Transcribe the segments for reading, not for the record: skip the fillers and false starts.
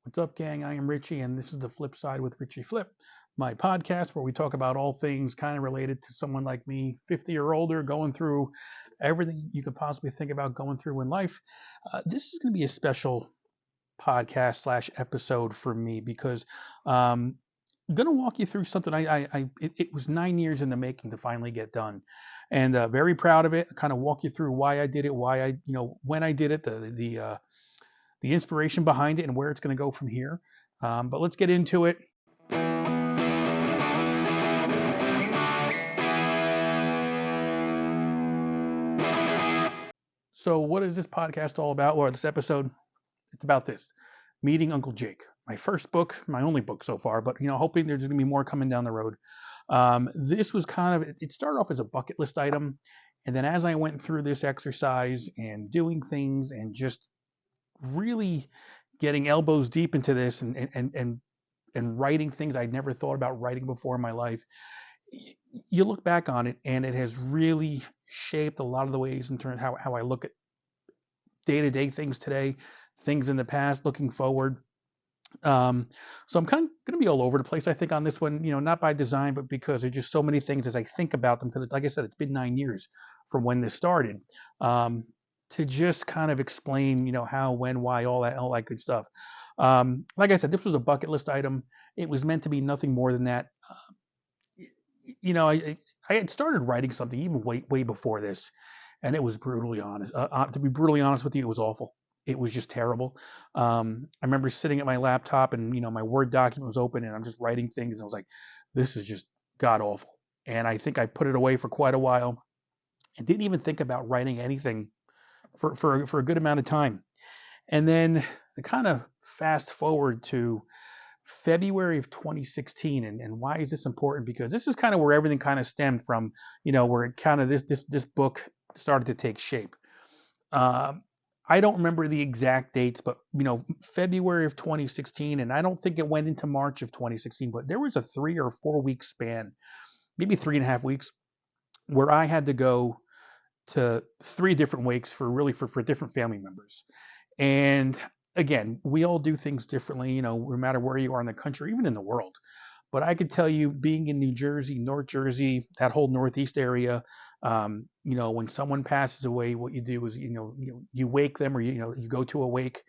What's up, gang? I am Richie, and this is the Flip Side with Richie Flip, my podcast where we talk about all things kind of related to someone like me, 50 or older, going through everything you could possibly think about going through in life. This is going to be a special podcast slash episode for me because I'm going to walk you through something. It was 9 years in the making to finally get done, and very proud of it. Kind of walk you through why I did it, when I did it, the inspiration behind it and where it's going to go from here. But let's get into it. So, what is this podcast all about? Or this episode? It's about this meeting Uncle Jake. My first book, my only book so far, but hoping there's going to be more coming down the road. This was it started off as a bucket list item. And then as I went through this exercise and doing things and just really getting elbows deep into this and writing things I'd never thought about writing before in my life, you look back on it and it has really shaped a lot of the ways in terms of how I look at day-to-day things today, things in the past, looking forward. So I'm kind of going to be all over the place, I think, on this one, not by design, but because there's just so many things as I think about them, because like I said, it's been 9 years from when this started, to just kind of explain, how, when, why, all that good stuff. Like I said, this was a bucket list item. It was meant to be nothing more than that. I had started writing something even way before this, and it was brutally honest. To be brutally honest with you, it was awful. It was just terrible. I remember sitting at my laptop and my Word document was open and I'm just writing things and I was like, this is just god awful. And I think I put it away for quite a while and didn't even think about writing anything for a good amount of time. And then to kind of fast forward to February of 2016, and why is this important? Because this is kind of where everything kind of stemmed from, where it kind of this book started to take shape. I don't remember the exact dates, but February of 2016, and I don't think it went into March of 2016, but there was a 3 or 4 week span, maybe 3.5 weeks, where I had to go to 3 different wakes for different family members. And again, we all do things differently, no matter where you are in the country, even in the world. But I could tell you, being in New Jersey, North Jersey, that whole Northeast area, when someone passes away, what you do is, you wake them, or you go to a wake,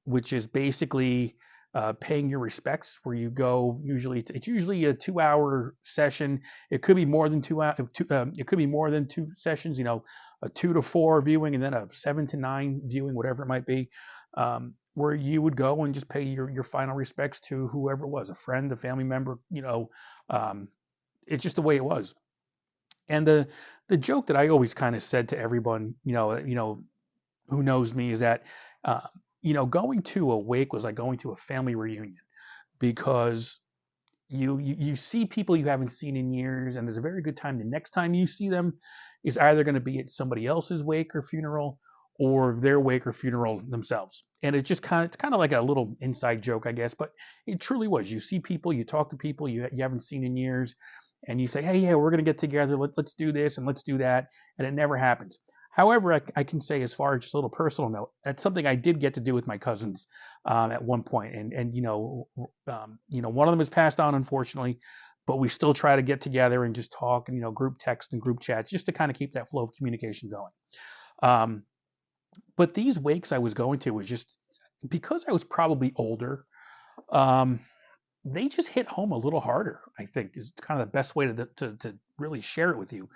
which is basically paying your respects. Where you go, it's usually a 2-hour session. It could be more than 2 hours. It could be more than 2 sessions. A 2 to 4 viewing, and then a 7 to 9 viewing, whatever it might be. Where you would go and just pay your final respects to whoever it was, a friend, a family member. It's just the way it was. And the joke that I always kind of said to everyone, who knows me, is that going to a wake was like going to a family reunion, because you see people you haven't seen in years, and there's a very good time the next time you see them is either going to be at somebody else's wake or funeral, or their wake or funeral themselves. And it's kind of like a little inside joke, I guess, but it truly was. You see people, you talk to people you haven't seen in years, and you say, hey, yeah, we're going to get together, let's do this and let's do that, and it never happens. However, I can say, as far as just a little personal note, that's something I did get to do with my cousins at one point, and one of them has passed on, unfortunately, but we still try to get together and just talk, and group text and group chats, just to kind of keep that flow of communication going. But these wakes I was going to was just because I was probably older. They just hit home a little harder, I think, is kind of the best way to really share it with you.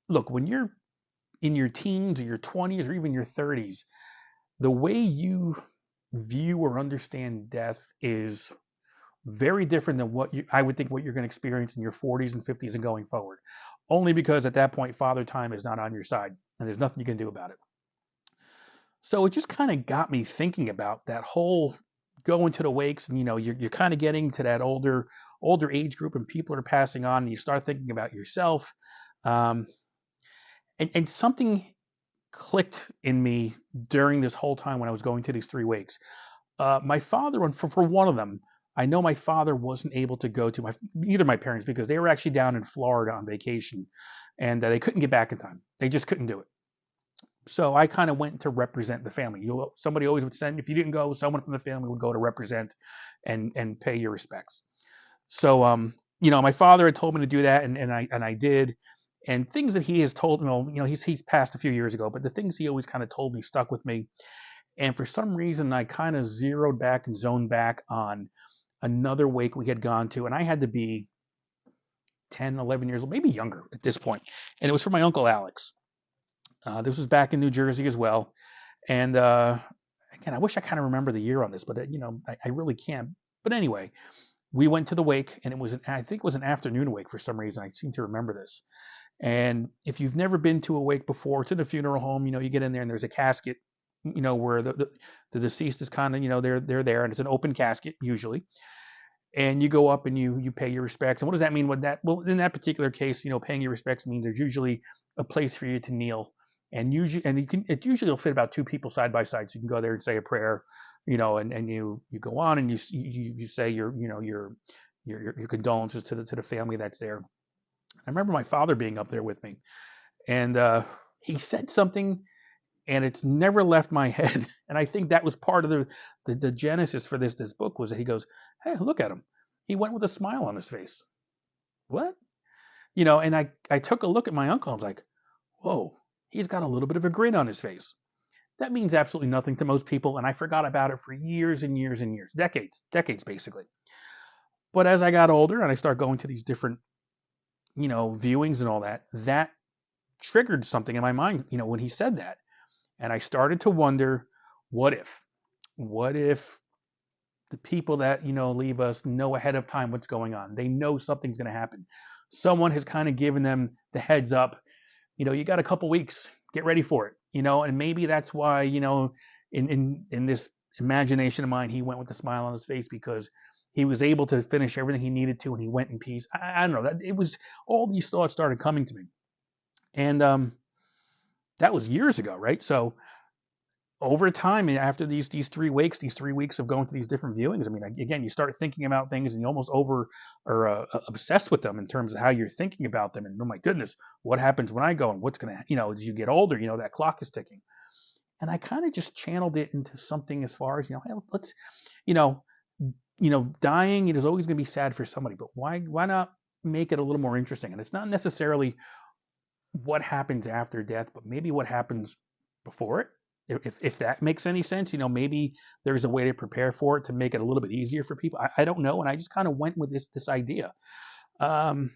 Look, when you're in your teens or your 20s or even your 30s, the way you view or understand death is very different than I would think what you're going to experience in your 40s and 50s and going forward. Only because at that point, Father Time is not on your side and there's nothing you can do about it. So it just kind of got me thinking about that whole going to the wakes, and you're kind of getting to that older age group, and people are passing on, and you start thinking about yourself. And something clicked in me during this whole time when I was going to these 3 wakes. My father, and for one of them, I know my father wasn't able to go to either of my parents, because they were actually down in Florida on vacation, and they couldn't get back in time. They just couldn't do it. So I kind of went to represent the family. Somebody always would send, if you didn't go, someone from the family would go to represent and pay your respects. So, my father had told me to do that, and I did. And things that he has told me, he's passed a few years ago, but the things he always kind of told me stuck with me. And for some reason, I kind of zeroed back and zoned back on another wake we had gone to, and I had to be 10, 11 years old, maybe younger at this point. And it was for my uncle Alex. This was back in New Jersey as well. And again, I wish I kind of remember the year on this, but I really can't. But anyway, we went to the wake, and I think it was an afternoon wake for some reason. I seem to remember this. And if you've never been to a wake before, it's in a funeral home. You get in there and there's a casket, where the deceased is kind of, they're there, and it's an open casket usually. And you go up and you pay your respects. And what does that mean? Well, in that particular case, paying your respects means there's usually a place for you to kneel. And it usually will fit about two people side by side. So you can go there and say a prayer, and you go on and you say your condolences to the family that's there. I remember my father being up there with me, and he said something, and it's never left my head. And I think that was part of the genesis for this book, was that he goes, "Hey, look at him. He went with a smile on his face." What? And I took a look at my uncle. I was like, "Whoa, he's got a little bit of a grin on his face." That means absolutely nothing to most people, and I forgot about it for years and years and years, decades basically. But as I got older and I started going to these different, viewings and all that, that triggered something in my mind, when he said that. And I started to wonder, what if? What if the people that, leave us know ahead of time what's going on? They know something's going to happen. Someone has kind of given them the heads up. You got a couple weeks, get ready for it, and maybe that's why, in this imagination of mine, he went with a smile on his face, because he was able to finish everything he needed to, and he went in peace. I don't know, that it was, all these thoughts started coming to me. And that was years ago, right? So over time, after these 3 weeks of going to these different viewings, I mean, again, you start thinking about things, and you almost obsessed with them in terms of how you're thinking about them. And oh my goodness, what happens when I go, and what's gonna, as you get older, that clock is ticking. And I kind of just channeled it into something as far as, hey, let's, dying, it is always going to be sad for somebody, but why not make it a little more interesting? And it's not necessarily what happens after death, but maybe what happens before it. If that makes any sense, maybe there's a way to prepare for it to make it a little bit easier for people. I don't know. And I just kind of went with this idea. And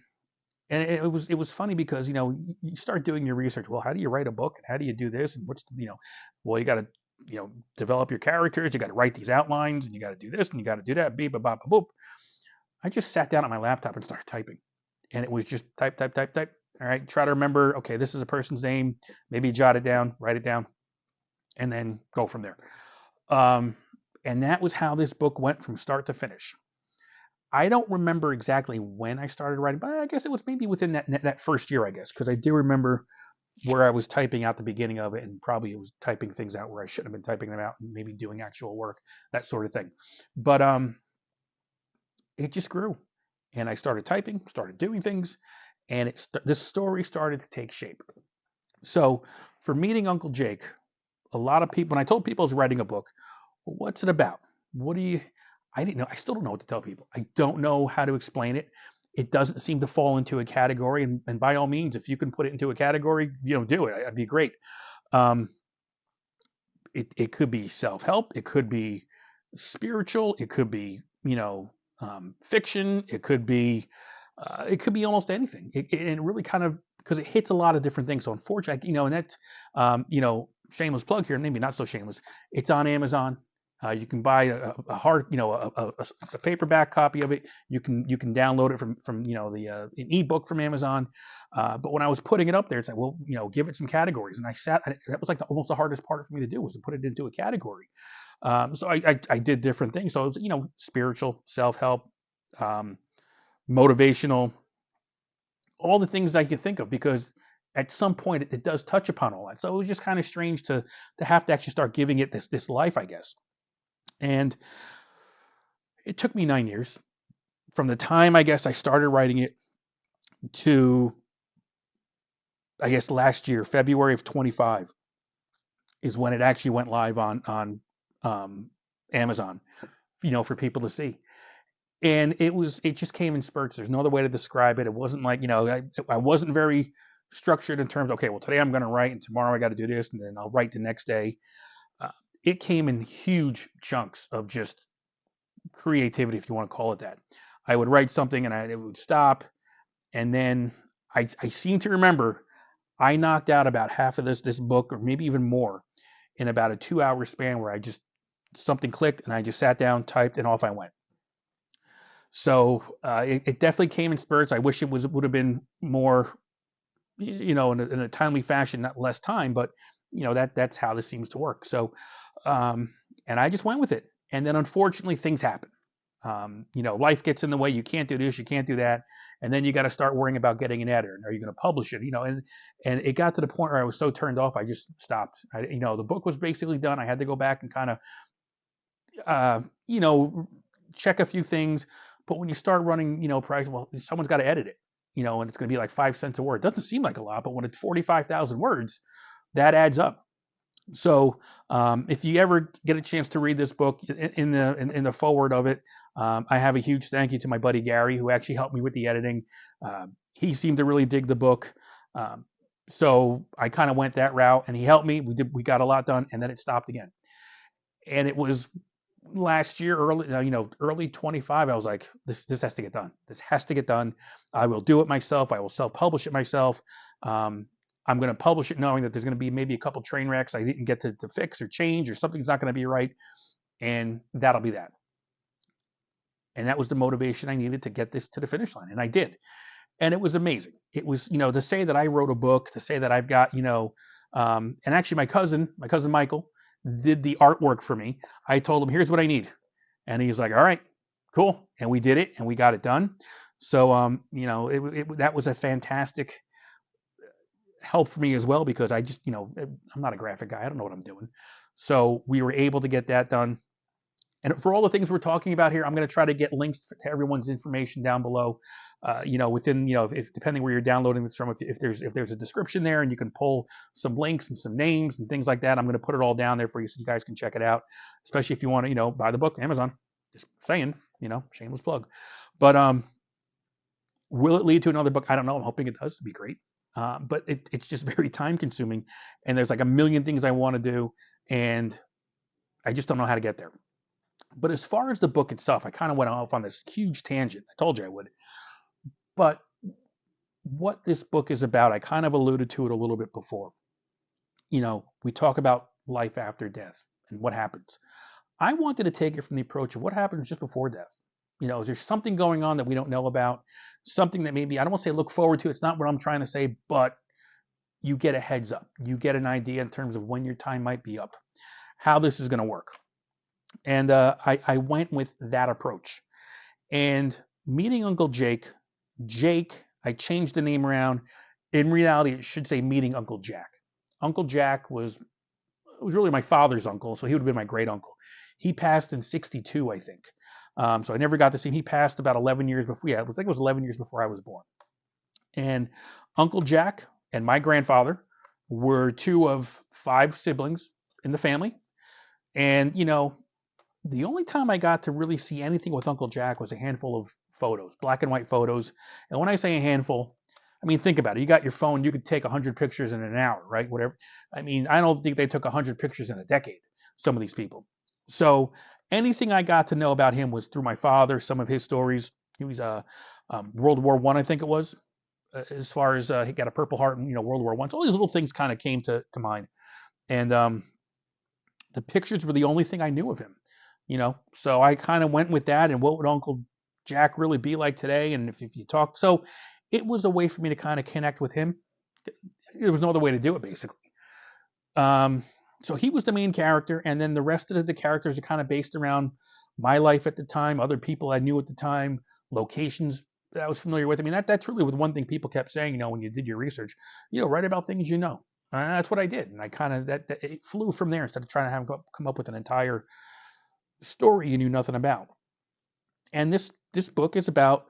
it was funny because, you start doing your research. Well, how do you write a book? And how do you do this? And well, you got to, develop your characters. You got to write these outlines, and you got to do this, and you got to do that. Beep, bop, bop, boop. I just sat down at my laptop and started typing. And it was just type, type, type, type. All right. Try to remember, okay, this is a person's name. Maybe jot it down, write it down, and then go from there. And that was how this book went from start to finish. I don't remember exactly when I started writing, but I guess it was maybe within that first year, I guess, because I do remember where I was typing out the beginning of it, and probably it was typing things out where I shouldn't have been typing them out, and maybe doing actual work, that sort of thing. But it just grew, and I started typing, started doing things, and this story started to take shape. So for meeting Uncle Jake, a lot of people, when I told people I was writing a book, well, what's it about? I didn't know. I still don't know what to tell people. I don't know how to explain it. It doesn't seem to fall into a category. And by all means, if you can put it into a category, do it. That'd be great. It could be self-help. It could be spiritual. It could be, fiction. It could be almost anything. It really kind of, because it hits a lot of different things. So unfortunately, and that's, shameless plug here, maybe not so shameless. It's on Amazon. You can buy a hard, a paperback copy of it. You can download it from an ebook from Amazon. But when I was putting it up there, it's like, well, give it some categories. And that was like almost the hardest part for me to do, was to put it into a category. So I did different things. So it was, spiritual, self-help, motivational, all the things I could think of, because at some point it does touch upon all that. So it was just kind of strange to have to actually start giving it this life, I guess. And it took me 9 years from the time, I guess, I started writing it to, I guess, last year, February of 25. is when it actually went live on Amazon, for people to see. And it just came in spurts. There's no other way to describe it. It wasn't like, I wasn't very structured in terms, okay, well, today I'm going to write and tomorrow I got to do this and then I'll write the next day. Uh, it came in huge chunks of just creativity, if you want to call it that. I would write something and it would stop. And then I seem to remember I knocked out about half of this book, or maybe even more, in about a 2-hour span where something clicked and I just sat down, typed, and off I went. So it definitely came in spurts. I wish would have been more, in a timely fashion, not less time, but that's how this seems to work. So, and I just went with it. And then unfortunately things happen. Life gets in the way. You can't do this, you can't do that. And then you got to start worrying about getting an editor. Are you going to publish it? And it got to the point where I was so turned off, I just stopped. The book was basically done. I had to go back and kind of, check a few things. But when you start running, price, well, someone's got to edit it, and it's going to be like 5 cents a word. It doesn't seem like a lot, but when it's 45,000 words, that adds up. So if you ever get a chance to read this book, in the forward of it, I have a huge thank you to my buddy Gary, who actually helped me with the editing. He seemed to really dig the book. So I kind of went that route, and he helped me. We got a lot done, and then it stopped again. And it was last year, early 25. I was like, this has to get done. This has to get done. I will do it myself. I will self-publish it myself. I'm going to publish it knowing that there's going to be maybe a couple train wrecks I didn't get to fix or change, or something's not going to be right. And that'll be that. And that was the motivation I needed to get this to the finish line. And I did. And it was amazing. It was, to say that I wrote a book, to say that I've got, and actually my cousin Michael did the artwork for me. I told him, here's what I need. And he's like, all right, cool. And we did it and we got it done. So, that was a fantastic help for me as well, because I just, I'm not a graphic guy. I don't know what I'm doing. So we were able to get that done. And for all the things we're talking about here, I'm going to try to get links to everyone's information down below, within, if depending where you're downloading this from, if there's a description there and you can pull some links and some names and things like that, I'm going to put it all down there for you so you guys can check it out, especially if you want to, buy the book, Amazon. Just saying, shameless plug. But will it lead to another book? I don't know. I'm hoping it does. It'd be great. But it's just very time consuming, and there's like a million things I want to do, and I just don't know how to get there. But as far as the book itself, I kind of went off on this huge tangent. I told you I would. But what this book is about, I kind of alluded to it a little bit before. We talk about life after death and what happens. I wanted to take it from the approach of what happens just before death. Is there something going on that we don't know about? Something that maybe, I don't want to say look forward to. It's not what I'm trying to say, but you get a heads up. You get an idea in terms of when your time might be up, how this is going to work. And I went with that approach. And meeting Uncle Jake, I changed the name around. In reality, it should say meeting Uncle Jack. Uncle Jack was really my father's uncle, so he would have been my great uncle. He passed in 62, I think. So I never got to see him. He passed about 11 years before. Yeah, I think it was 11 years before I was born. And Uncle Jack and my grandfather were 2 of 5 siblings in the family. And, the only time I got to really see anything with Uncle Jack was a handful of photos, black and white photos. And when I say a handful, I mean, think about it. You got your phone, you could take 100 pictures in an hour, right? Whatever. I mean, I don't think they took 100 pictures in a decade, some of these people. So anything I got to know about him was through my father, some of his stories. He was World War I think it was, as far as he got a Purple Heart in World War I. So all these little things kind of came to mind. And the pictures were the only thing I knew of him. So I kind of went with that, and what would Uncle Jack really be like today? And if you talk, so it was a way for me to kind of connect with him. There was no other way to do it, basically. So he was the main character, and then the rest of the characters are kind of based around my life at the time, other people I knew at the time, locations that I was familiar with. I mean, that's really with one thing people kept saying, when you did your research, write about things you know. And that's what I did, and I kind of that it flew from there instead of trying to come up with an entire story you knew nothing about. And this book is about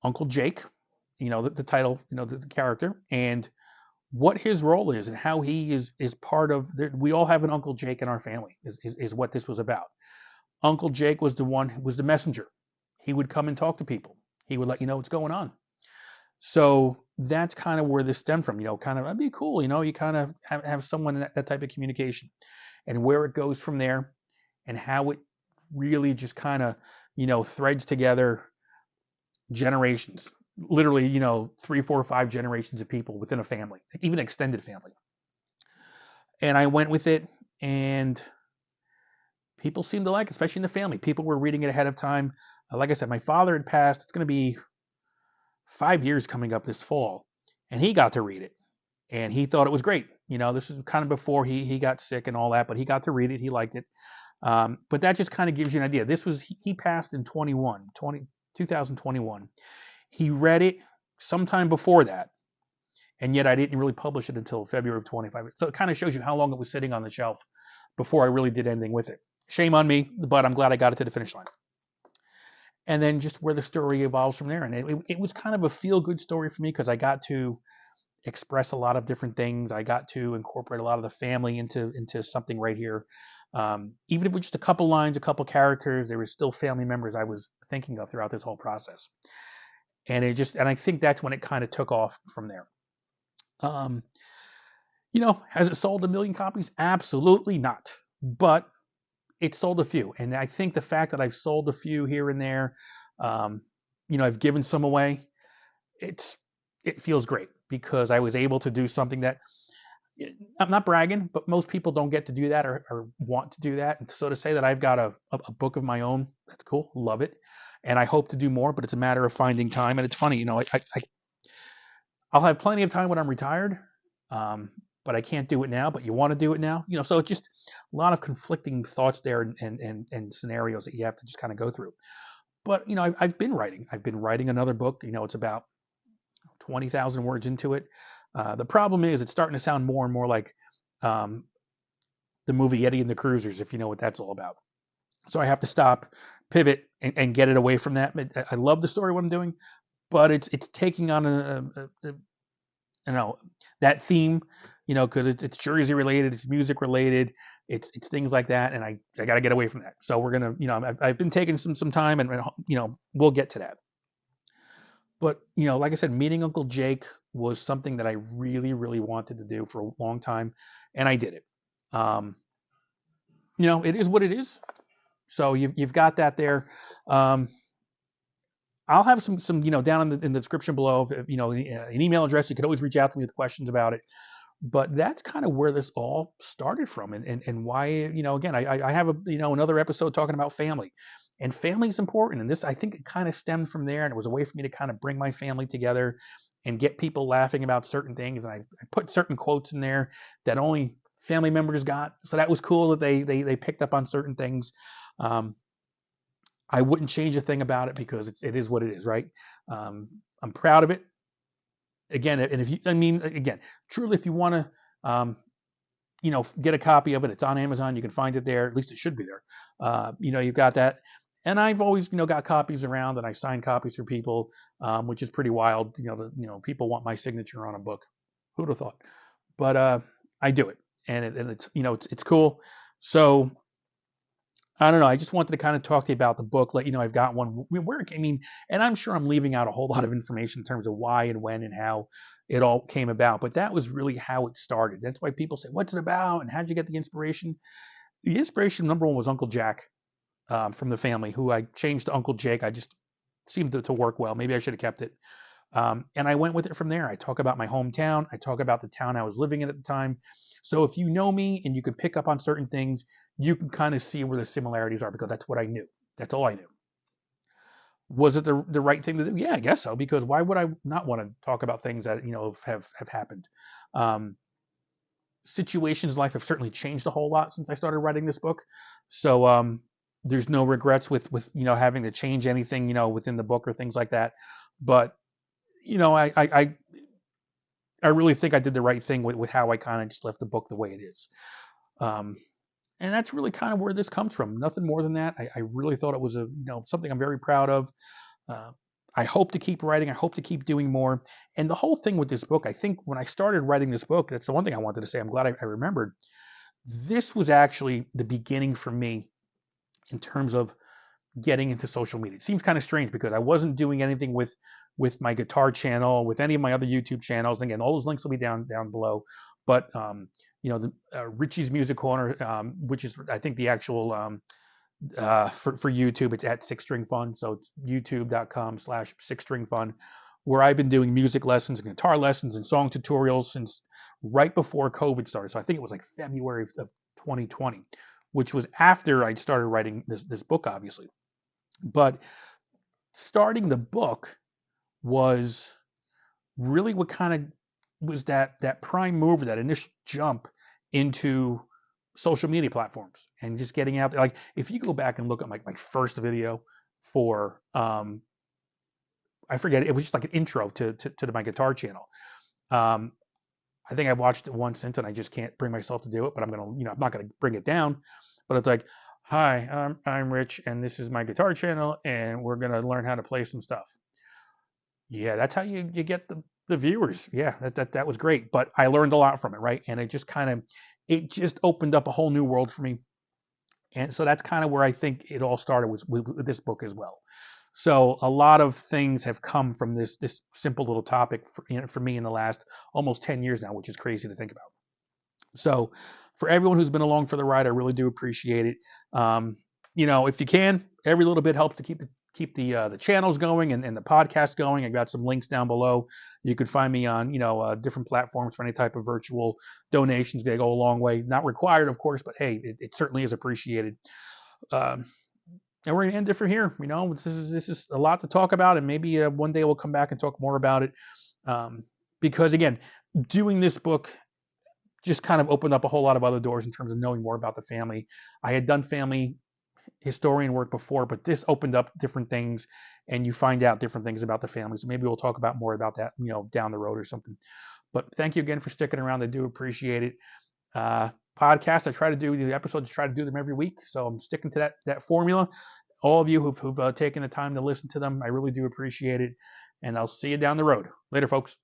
Uncle Jake, the title, the character, and what his role is and how he is part of we all have an Uncle Jake in our family is what this was about. Uncle Jake was the one who was the messenger. He would come and talk to people. He would let you know what's going on. So that's kind of where this stemmed from, kind of, that'd be cool, you kind of have someone in that type of communication, and where it goes from there, and how it really just kind of, threads together generations, literally, 3, 4, 5 generations of people within a family, even extended family. And I went with it, and people seemed to like it, especially in the family. People were reading it ahead of time. Like I said, my father had passed. It's going to be 5 years coming up this fall, and he got to read it, and he thought it was great. This is kind of before he got sick and all that, but he got to read it. He liked it. But that just kind of gives you an idea. He passed in 2021. He read it sometime before that, and yet I didn't really publish it until February of 25. So it kind of shows you how long it was sitting on the shelf before I really did anything with it. Shame on me, but I'm glad I got it to the finish line. And then just where the story evolves from there. And it was kind of a feel-good story for me, because I got to express a lot of different things. I got to incorporate a lot of the family into something right here. Even if it was just a couple lines, a couple characters, there were still family members I was thinking of throughout this whole process. And I think that's when it kind of took off from there. Has it sold 1 million copies? Absolutely not. But it sold a few. And I think the fact that I've sold a few here and there, I've given some away, it feels great, because I was able to do something that, I'm not bragging, but most people don't get to do that or want to do that. And so to say that I've got a book of my own, that's cool. Love it. And I hope to do more, but it's a matter of finding time. And it's funny, I'll have plenty of time when I'm retired, but I can't do it now. But you want to do it now, so it's just a lot of conflicting thoughts there, and scenarios that you have to just kind of go through. But I've been writing. I've been writing another book. It's about 20,000 words into it. The problem is it's starting to sound more and more like the movie Eddie and the Cruisers, if you know what that's all about. So I have to stop, pivot, and get it away from that. I love the story, what I'm doing, but it's taking on that theme, because it's Jersey related, it's music related, it's things like that, and I got to get away from that. So we're gonna, I've been taking some time, and we'll get to that. But like I said, meeting Uncle Jake was something that I really, really wanted to do for a long time, and I did it. It is what it is. So you've got that there. I'll have some down in the description below, an email address. You can always reach out to me with questions about it. But that's kind of where this all started from, and why, again, I have another episode talking about family, and family is important. And this, I think, it kind of stemmed from there, and it was a way for me to kind of bring my family together and get people laughing about certain things. And I put certain quotes in there that only family members got, so that was cool that they picked up on certain things. I wouldn't change a thing about it, because it is what it is, right? I'm proud of it. Again, and truly, if you want to, get a copy of it, it's on Amazon. You can find it there. At least it should be there. You've got that. And I've always, got copies around, and I sign copies for people, which is pretty wild. People want my signature on a book. Who'd have thought? But I do it, and it's cool. So I don't know. I just wanted to kind of talk to you about the book, let you know I've got one. And I'm sure I'm leaving out a whole lot of information in terms of why and when and how it all came about. But that was really how it started. That's why people say, "What's it about?" and "How'd you get the inspiration?" The inspiration, number one, was Uncle Jack, from the family, who I changed to Uncle Jake. I just seemed to work well. Maybe I should have kept it. And I went with it from there. I talk about my hometown. I talk about the town I was living in at the time. So if you know me and you can pick up on certain things, you can kind of see where the similarities are, because that's what I knew. That's all I knew. Was it the right thing to do? Yeah, I guess so, because why would I not want to talk about things that, have happened? Situations in life have certainly changed a whole lot since I started writing this book. So there's no regrets with having to change anything, within the book or things like that. But, I really think I did the right thing with how I kind of just left the book the way it is. And that's really kind of where this comes from. Nothing more than that. I really thought it was something I'm very proud of. I hope to keep writing. I hope to keep doing more. And the whole thing with this book, I think when I started writing this book, that's the one thing I wanted to say. I'm glad I remembered. This was actually the beginning for me in terms of getting into social media. It seems kind of strange because I wasn't doing anything with my guitar channel, with any of my other YouTube channels. And again, all those links will be down below. But the Richie's Music Corner, which is I think the actual for YouTube, it's at Six String Fun. So it's youtube.com/Six String Fun, where I've been doing music lessons and guitar lessons and song tutorials since right before COVID started. So I think it was like February of 2020, which was after I'd started writing this book, obviously. But starting the book was really what kind of was that prime mover, that initial jump into social media platforms and just getting out there. Like if you go back and look at my first video for I forget, it was just like an intro to my guitar channel. I think I've watched it once since, and I just can't bring myself to do it. But I'm I'm not gonna bring it down. But it's like, hi, I'm Rich, and this is my guitar channel, and we're gonna learn how to play some stuff. Yeah, that's how you get the viewers. Yeah, that was great. But I learned a lot from it, right? And it just opened up a whole new world for me. And so that's kind of where I think it all started with this book as well. So a lot of things have come from this simple little topic for me in the last almost 10 years now, which is crazy to think about. So for everyone who's been along for the ride, I really do appreciate it. If you can, every little bit helps to keep the channels going and the podcast going. I got some links down below. You can find me on different platforms for any type of virtual donations. They go a long way. Not required, of course, but hey, it certainly is appreciated. And we're gonna end it from here. This is a lot to talk about, and maybe one day we'll come back and talk more about it. Because again, doing this book just kind of opened up a whole lot of other doors in terms of knowing more about the family. I had done family historian work before, but this opened up different things, and you find out different things about the family. So maybe we'll talk about more about that, down the road or something. But thank you again for sticking around. I do appreciate it. Podcasts, I try to do the episodes, try to do them every week. So I'm sticking to that formula. All of you who've taken the time to listen to them, I really do appreciate it. And I'll see you down the road. Later, folks.